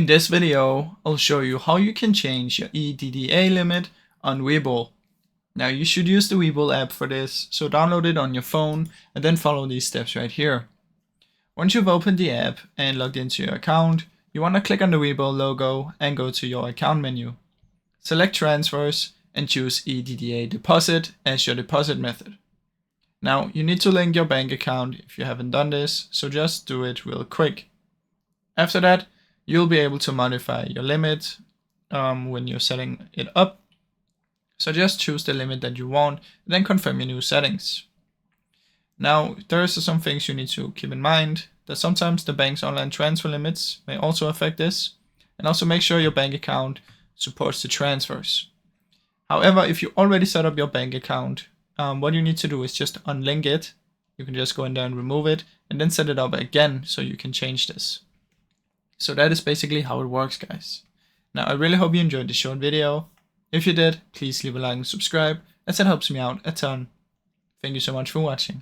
this video, I'll show you how you can change your eDDA limit on Webull. Now you should use the Webull app for this, so download it on your phone and then follow these steps right here. Once you've opened the app and logged into your account, you want to click on the Webull logo and go to your account menu. Select transfers and choose eDDA deposit as your deposit method. Now you need to link your bank account if you haven't done this, so just do it real quick. After that, you'll be able to modify your limit when you're setting it up. So just choose the limit that you want, and then confirm your new settings. Now, there are some things you need to keep in mind, that sometimes the bank's online transfer limits may also affect this, and also make sure your bank account supports the transfers. However, if you already set up your bank account, what you need to do is just unlink it. You can just go in there and remove it, and then set it up again so you can change this. So that is basically how it works, guys. Now, I really hope you enjoyed this short video. If you did, please leave a like and subscribe, as that helps me out a ton. Thank you so much for watching.